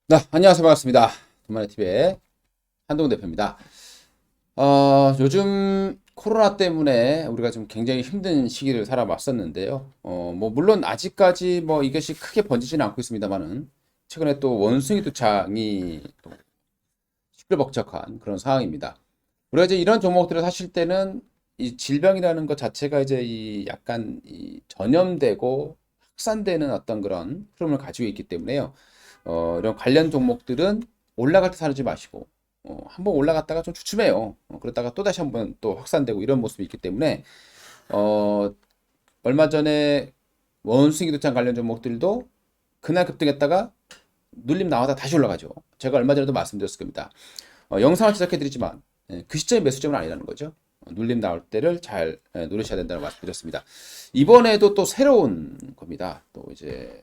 네, 안녕하세요. 반갑습니다. 돈마네TV의 한동훈 대표입니다. 요즘 코로나 때문에 우리가 좀 굉장히 힘든 시기를 살아왔었는데요. 물론 아직까지 이것이 크게 번지지는 않고 있습니다만은, 최근에 또 원숭이 두창이 또 시끌벅적한 그런 상황입니다. 우리가 이제 이런 종목들을 사실 때는 이 질병이라는 것 자체가 이제 이 약간 이 전염되고 확산되는 어떤 그런 흐름을 가지고 있기 때문에요. 이런 관련 종목들은 올라갈 때 사지 마시고, 한번 올라갔다가 좀 주춤해요. 그러다가 또 다시 한번 또 확산되고 이런 모습이 있기 때문에, 어, 얼마 전에 원숭이 도창 관련 종목들도 그날 급등했다가 눌림 나와다 다시 올라가죠. 제가 얼마 전에도 말씀드렸을 겁니다. 영상을 제작해드리지만, 그 시점이 매수점은 아니라는 거죠. 눌림 나올 때를 잘 노리셔야 된다고 말씀드렸습니다. 이번에도 또 새로운 겁니다. 또 이제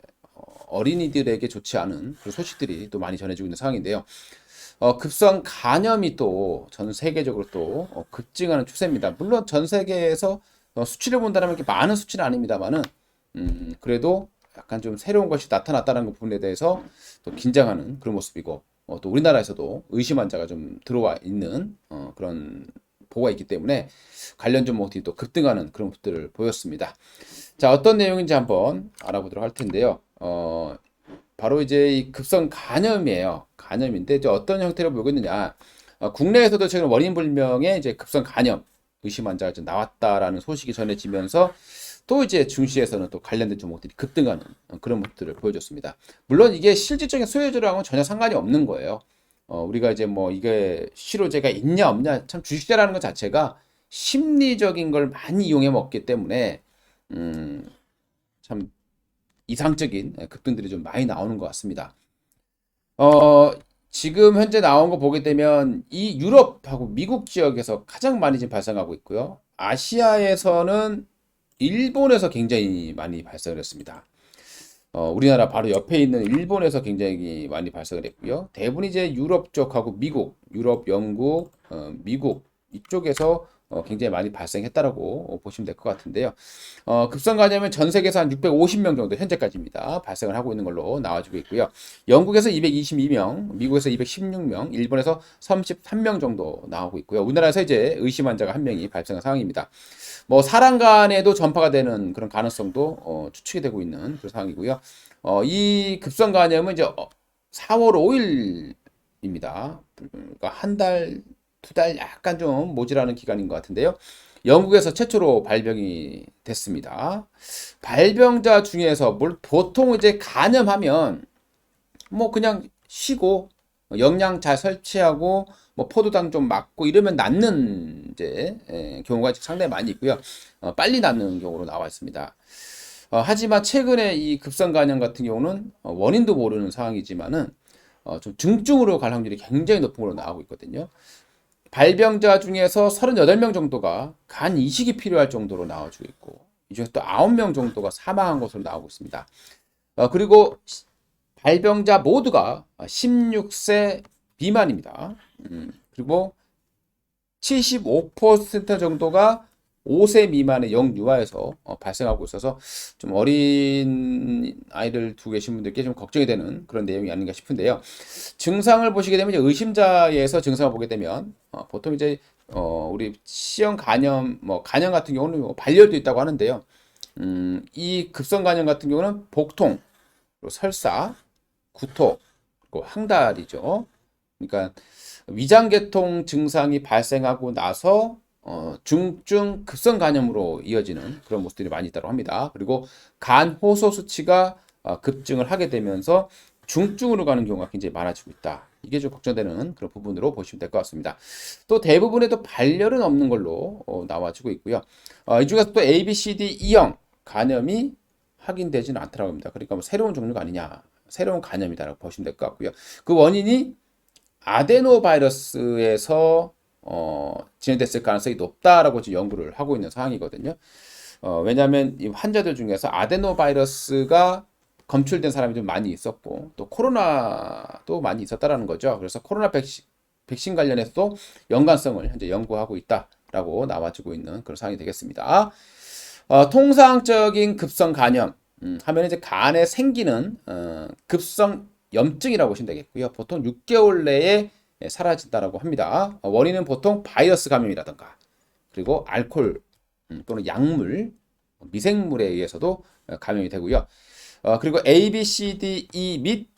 어린이들에게 좋지 않은 그런 소식들이 또 많이 전해지고 있는 상황인데요. 급성 간염이 또 전 세계적으로 또 급증하는 추세입니다. 물론 전 세계에서 수치를 본다면 이렇게 많은 수치는 아닙니다만은 그래도 약간 좀 새로운 것이 나타났다는 부분에 대해서 또 긴장하는 그런 모습이고 또 우리나라에서도 의심 환자가 좀 들어와 있는 그런 보고가 있기 때문에 관련 종목들이 또 급등하는 그런 모습들을 보였습니다. 자, 어떤 내용인지 한번 알아보도록 할 텐데요. 바로 이제 이 급성 간염이에요. 간염인데 이제 어떤 형태로 보고 있느냐. 국내에서도 최근 원인 불명의 이제 급성 간염 의심 환자가 좀 나왔다라는 소식이 전해지면서 또 이제 증시에서는 또 관련된 종목들이 급등하는 그런 모습들을 보여줬습니다. 물론 이게 실질적인 수요자랑은 전혀 상관이 없는 거예요. 우리가 이제 이게 실효제가 있냐 없냐 참 주식이라는 것 자체가 심리적인 걸 많이 이용해 먹기 때문에 음, 참 이상적인 급등들이 좀 많이 나오는 것 같습니다. 어, 지금 현재 나온 거 보게 되면 이 유럽하고 미국 지역에서 가장 많이 지금 발생하고 있고요. 아시아에서는 일본에서 굉장히 많이 발생을 했습니다. 우리나라 바로 옆에 있는 일본에서 굉장히 많이 발생을 했고요. 대부분 이제 유럽 쪽하고 미국, 유럽, 영국, 미국 이쪽에서 굉장히 많이 발생했다라고 보시면 될 것 같은데요. 급성 간염은 전 세계에서 한 650명 정도 현재까지입니다. 발생을 하고 있는 걸로 나와지고 있고요. 영국에서 222명, 미국에서 216명, 일본에서 33명 정도 나오고 있고요. 우리나라에서 이제 의심 환자가 한 명이 발생한 상황입니다. 사람 간에도 전파가 되는 그런 가능성도 추측이 되고 있는 그런 상황이고요. 이 급성 간염은 이제 4월 5일입니다. 그러니까 한 달, 두 달 약간 좀 모자라는 기간인 것 같은데요. 영국에서 최초로 발병이 됐습니다. 발병자 중에서 보통 이제 간염하면 그냥 쉬고 영양 잘 설치하고 포도당 좀 맞고 이러면 낫는 이제 경우가 상당히 많이 있고요. 빨리 낫는 경우로 나와 있습니다. 하지만 최근에 이 급성 간염 같은 경우는 원인도 모르는 상황이지만은 좀 중증으로 갈 확률이 굉장히 높은 걸로 나오고 있거든요. 발병자 중에서 38명 정도가 간 이식이 필요할 정도로 나와주고 있고 이 중에서 또 9명 정도가 사망한 것으로 나오고 있습니다. 그리고 발병자 모두가 16세 비만입니다. 그리고 75% 정도가 5세 미만의 영유아에서 발생하고 있어서 좀 어린 아이들 두고 계신 분들께 좀 걱정이 되는 그런 내용이 아닌가 싶은데요. 증상을 보시게 되면 이제 의심자에서 증상을 보게 되면 보통 이제 우리 C형 간염, 간염 같은 경우는 발열도 있다고 하는데요. 이 급성 간염 같은 경우는 복통, 그리고 설사, 구토, 그리고 항달이죠. 그러니까 위장계통 증상이 발생하고 나서 중증 급성 간염으로 이어지는 그런 모습들이 많이 있다고 합니다. 그리고 간 호소 수치가 급증을 하게 되면서 중증으로 가는 경우가 굉장히 많아지고 있다. 이게 좀 걱정되는 그런 부분으로 보시면 될 것 같습니다. 또 대부분의 또 발열은 없는 걸로 나와지고 있고요. 이 중에서 또 A, B, C, D, E형 간염이 확인되지는 않더라고 합니다. 그러니까 새로운 종류가 아니냐, 새로운 간염이다라고 보시면 될 것 같고요. 그 원인이 아데노바이러스에서 진행됐을 가능성이 높다라고 지금 연구를 하고 있는 상황이거든요. 왜냐하면 이 환자들 중에서 아데노바이러스가 검출된 사람이 좀 많이 있었고 또 코로나도 많이 있었다라는 거죠. 그래서 코로나 백신 관련해서도 연관성을 현재 연구하고 있다라고 나와주고 있는 그런 상황이 되겠습니다. 통상적인 급성 간염 하면 이제 간에 생기는 급성 염증이라고 보시면 되겠고요. 보통 6개월 내에 사라진다라고 합니다. 원인은 보통 바이러스 감염이라든가 그리고 알코올 또는 약물, 미생물에 의해서도 감염이 되고요. 그리고 A, B, C, D, E 및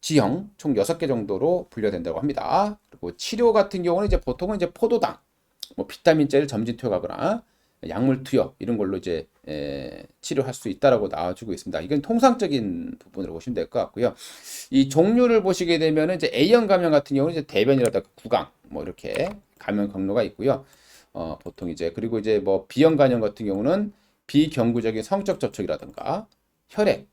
G형 총 6개 정도로 분류된다고 합니다. 그리고 치료 같은 경우는 이제 보통은 이제 포도당, 뭐 비타민제를 점진 투여하거나 약물 투여 이런 걸로 이제 치료할 수 있다라고 나와주고 있습니다. 이건 통상적인 부분으로 보시면 될 것 같고요. 이 종류를 보시게 되면은 이제 A형 감염 같은 경우는 이제 대변이라든가 구강 뭐 이렇게 감염 경로가 있고요. 보통 이제 그리고 이제 뭐 B형 감염 같은 경우는 비경구적인 성적 접촉이라든가 혈액,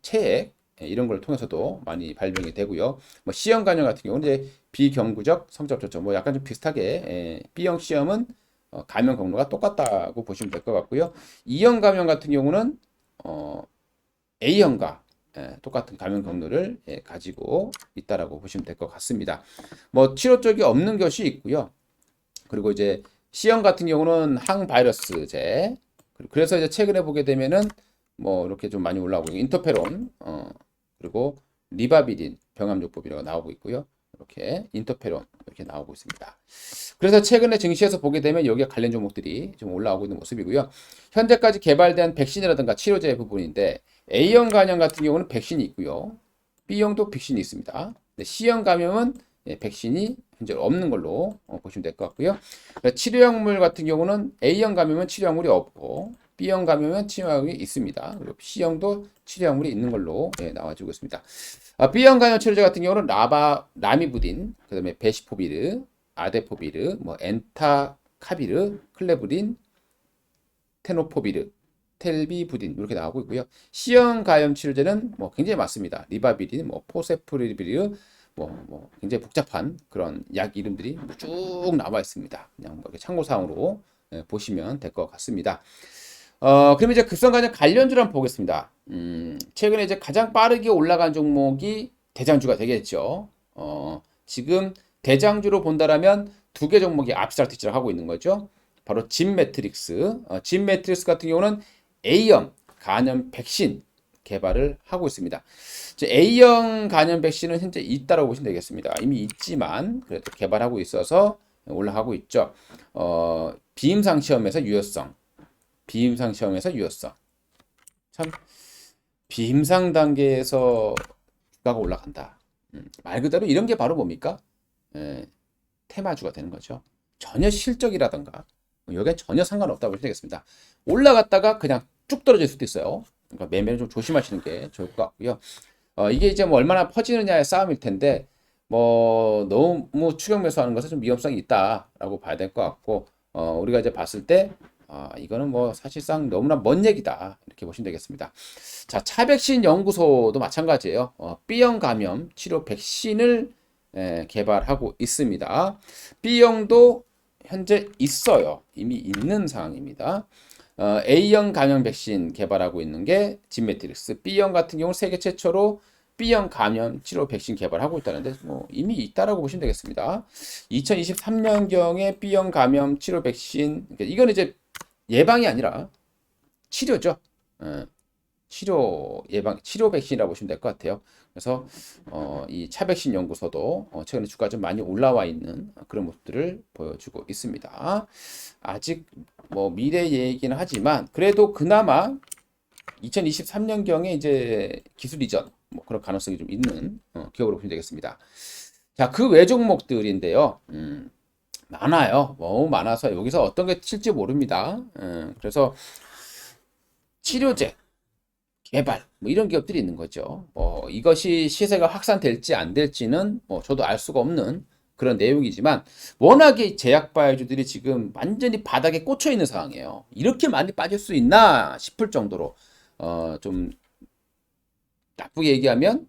체액 이런 걸 통해서도 많이 발병이 되고요. 뭐 C형 감염 같은 경우는 이제 비경구적 성적 접촉 뭐 약간 좀 비슷하게 B형 C형은 감염 경로가 똑같다고 보시면 될 것 같고요. E형 감염 같은 경우는 A형과 똑같은 감염 경로를 가지고 있다라고 보시면 될 것 같습니다. 뭐 치료 쪽이 없는 것이 있고요. 그리고 이제 C형 같은 경우는 항바이러스제. 그래서 이제 최근에 보게 되면은 뭐 이렇게 좀 많이 올라오고 있고 인터페론 그리고 리바비린 병합요법이라고 나오고 있고요. 이렇게 인터페론 이렇게 나오고 있습니다. 그래서 최근에 증시에서 보게 되면 여기에 관련 종목들이 좀 올라오고 있는 모습이고요. 현재까지 개발된 백신이라든가 치료제 부분인데 A형 감염 같은 경우는 백신이 있고요. B형도 백신이 있습니다. C형 감염은 백신이 현재 없는 걸로 보시면 될 것 같고요. 치료약물 같은 경우는 A형 감염은 치료약물이 없고 B형 감염은 치료약물이 있습니다. 그리고 C형도 치료약물이 있는 걸로 나와주고 있습니다. B형 감염 치료제 같은 경우는 라미부딘, 그다음에 베시포비르, 아데포비르, 뭐 엔타카비르, 클레브린, 테노포비르, 텔비부딘 이렇게 나오고 있고요. C형 감염 치료제는 뭐 굉장히 많습니다. 리바비린, 뭐 포세프리비르, 뭐 굉장히 복잡한 그런 약 이름들이 쭉 나와 있습니다. 그냥 뭐 이렇게 참고사항으로 보시면 될 것 같습니다. 그럼 이제 급성 간염 관련주를 한번 보겠습니다. 최근에 이제 가장 빠르게 올라간 종목이 대장주가 되겠죠. 지금 대장주로 본다라면 두 개 종목이 앞서티치를 하고 있는 거죠. 바로 진매트릭스. 진매트릭스 같은 경우는 A형 간염 백신 개발을 하고 있습니다. A형 간염 백신은 현재 있다라고 보시면 되겠습니다. 이미 있지만 그래도 개발하고 있어서 올라가고 있죠. 비임상 시험에서 유효성. 비임상 시험에서 유효성. 참 비임상 단계에서 주가가 올라간다. 말 그대로 이런 게 바로 뭡니까? 테마주가 되는 거죠. 전혀 실적이라던가 여기에 전혀 상관없다고 보시면 되겠습니다. 올라갔다가 그냥 쭉 떨어질 수도 있어요. 그러니까 매매는 좀 조심하시는 게 좋을 것 같고요. 이게 이제 뭐 얼마나 퍼지느냐의 싸움일 텐데 뭐 너무 추격 매수하는 것은 좀 위험성이 있다라고 봐야 될 것 같고 우리가 이제 봤을 때 이거는 뭐 사실상 너무나 먼 얘기다 이렇게 보시면 되겠습니다. 자, 차백신 연구소도 마찬가지예요. B형 감염 치료 백신을 개발하고 있습니다. B형도 현재 있어요. 이미 있는 상황입니다. A형 감염 백신 개발하고 있는 게 진메트릭스. B형 같은 경우 세계 최초로 B형 감염 치료 백신 개발하고 있다는데 뭐 이미 있다라고 보시면 되겠습니다. 2023년경에 B형 감염 치료 백신 그러니까 이건 이제 예방이 아니라 치료죠. 치료 예방 치료 백신이라고 보시면 될 것 같아요. 그래서 이 차백신 연구소도 최근에 주가 좀 많이 올라와 있는 그런 모습들을 보여주고 있습니다. 아직 뭐 미래 얘기는 하지만 그래도 그나마 2023년경에 이제 기술 이전 뭐 그런 가능성이 좀 있는 기업으로 보시면 되겠습니다. 자, 그 외 종목들인데요. 많아요. 너무 많아서 여기서 어떤 게 칠지 모릅니다. 그래서 치료제 개발 뭐 이런 기업들이 있는 거죠. 이것이 시세가 확산될지 안 될지는 저도 알 수가 없는 그런 내용이지만 워낙에 제약바이오주들이 지금 완전히 바닥에 꽂혀 있는 상황이에요. 이렇게 많이 빠질 수 있나 싶을 정도로 좀 나쁘게 얘기하면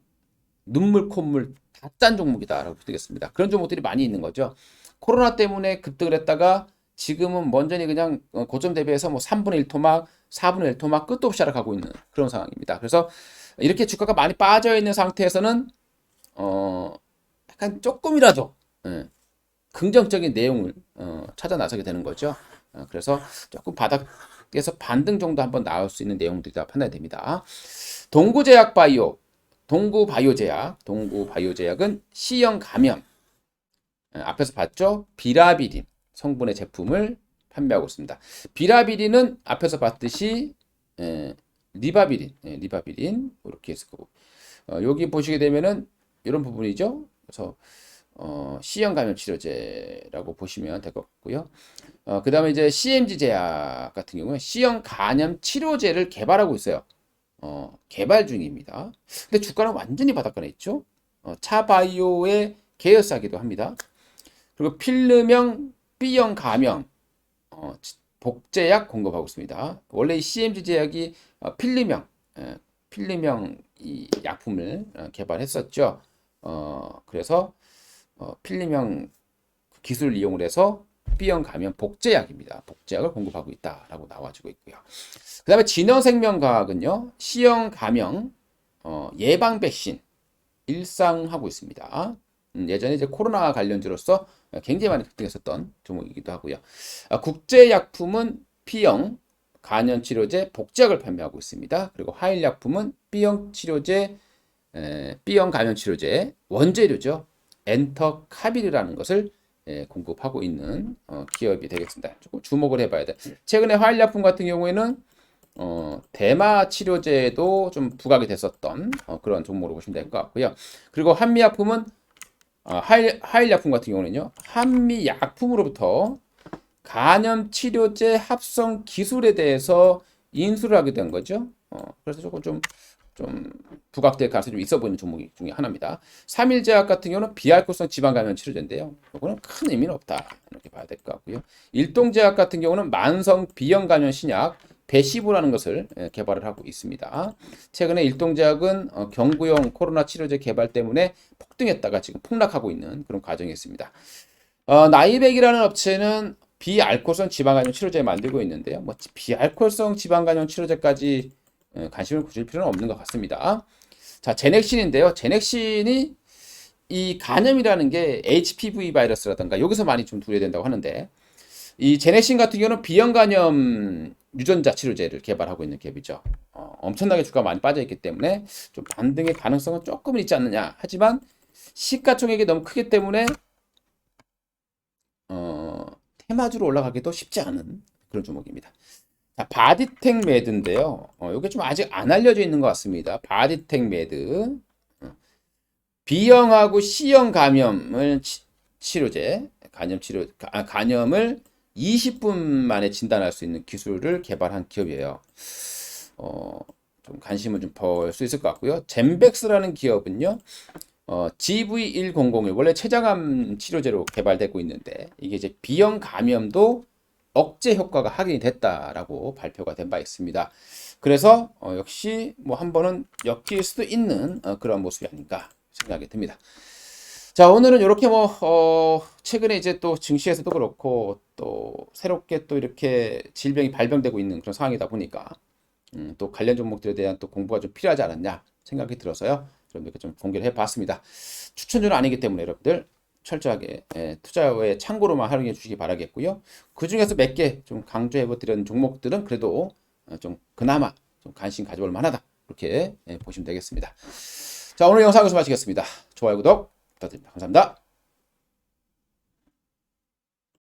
눈물 콧물 다 짠 종목이다라고 되겠습니다. 그런 종목들이 많이 있는 거죠. 코로나 때문에 급등을 했다가 지금은 완전히 그냥 고점 대비해서 뭐 3분의 1 토막, 4분의 1 토막 끝도 없이 하락하고 있는 그런 상황입니다. 그래서 이렇게 주가가 많이 빠져 있는 상태에서는 약간 조금이라도 긍정적인 내용을 찾아 나서게 되는 거죠. 그래서 조금 바닥에서 반등 정도 한번 나올 수 있는 내용들이 다 판단이 됩니다. 동구제약바이오 동구바이오제약은 C형 감염, 앞에서 봤죠? 비라비린 성분의 제품을 판매하고 있습니다. 비라비린은 앞에서 봤듯이 리바비린 이렇게 했을 거고, 여기 보시게 되면은 이런 부분이죠. 그래서 C형 감염 치료제라고 보시면 될 것 같고요. 그 다음에 이제 CMG 제약 같은 경우는 C형 간염 치료제를 개발하고 있어요. 개발 중입니다. 근데 주가는 완전히 바닥권에 있죠. 차바이오의 계열사기도 합니다. 그리고 필름형 B형 감염 복제약 공급하고 있습니다. 원래 이 CMG 제약이 필름형 이 약품을 개발했었죠. 그래서 필름형 기술을 이용을 해서 B형 감염 복제약입니다. 복제약을 공급하고 있다라고 나와주고 있고요. 그 다음에 진영생명과학은요, C형 감염 예방 백신 일상하고 있습니다. 예전에 이제 코로나 관련주로서 굉장히 많이 급등했었던 종목이기도 하고요. 국제약품은 B형 간염치료제 복제약을 판매하고 있습니다. 그리고 하일약품은 B형 간염치료제 원재료죠. 엔터카비르라는 것을 공급하고 있는 기업이 되겠습니다. 조금 주목을 해봐야 돼. 최근에 하일약품 같은 경우에는 대마 치료제도 좀 부각이 됐었던 그런 종목으로 보시면 될 것 같고요. 그리고 한미약품은 하일약품 같은 경우는요, 한미약품으로부터 간염 치료제 합성 기술에 대해서 인수를 하게 된 거죠. 그래서 조금 좀 부각될 가능성이 좀 있어 보이는 종목 중에 하나입니다. 삼일제약 같은 경우는 비알코올성 지방감염 치료제인데요. 이거는 큰 의미는 없다, 이렇게 봐야 될 것 같고요. 일동제약 같은 경우는 만성 비형 감염 신약 베시보라는 것을 개발을 하고 있습니다. 최근에 일동제약은 경구용 코로나 치료제 개발 때문에 폭등했다가 지금 폭락하고 있는 그런 과정이 있습니다. 나이백이라는 업체는 비알코올성 지방간염 치료제 만들고 있는데요. 뭐 비알코올성 지방간염 치료제까지 관심을 가질 필요는 없는 것 같습니다. 자, 제넥신인데요. 제넥신이 이 간염이라는 게 HPV 바이러스라든가 여기서 많이 좀 두려된다고 하는데, 이 제넥신 같은 경우는 비형 간염 유전자 치료제를 개발하고 있는 기업이죠. 엄청나게 주가가 많이 빠져있기 때문에 좀 반등의 가능성은 조금은 있지 않느냐. 하지만 시가총액이 너무 크기 때문에 테마주로 올라가기도 쉽지 않은 그런 종목입니다. 자, 바디텍 매드인데요. 이게 좀 아직 안 알려져 있는 것 같습니다. 바디텍 매드. B형하고 C형 감염을 치료제, 간염을 20분 만에 진단할 수 있는 기술을 개발한 기업이에요. 좀 관심을 좀 벌 수 있을 것 같고요. 젠백스라는 기업은요, GV1001 원래 췌장암 치료제로 개발되고 있는데, 이게 이제 B형 감염도 억제 효과가 확인이 됐다라고 발표가 된 바 있습니다. 그래서 역시 뭐 한 번은 엮일 수도 있는 그런 모습이 아닌가 생각이 듭니다. 자, 오늘은 이렇게 최근에 이제 또 증시에서도 그렇고 또 새롭게 또 이렇게 질병이 발병되고 있는 그런 상황이다 보니까 또 관련 종목들에 대한 또 공부가 좀 필요하지 않았냐 생각이 들어서요. 여러분들께 좀 공개를 해봤습니다. 추천주는 아니기 때문에 여러분들 철저하게 투자에 참고로만 활용해 주시기 바라겠고요. 그 중에서 몇 개 좀 강조해 드린 종목들은 그래도 좀 그나마 좀 관심 가져볼 만하다, 이렇게 보시면 되겠습니다. 자, 오늘 영상 여기서 마치겠습니다. 좋아요, 구독 부탁드립니다. 감사합니다.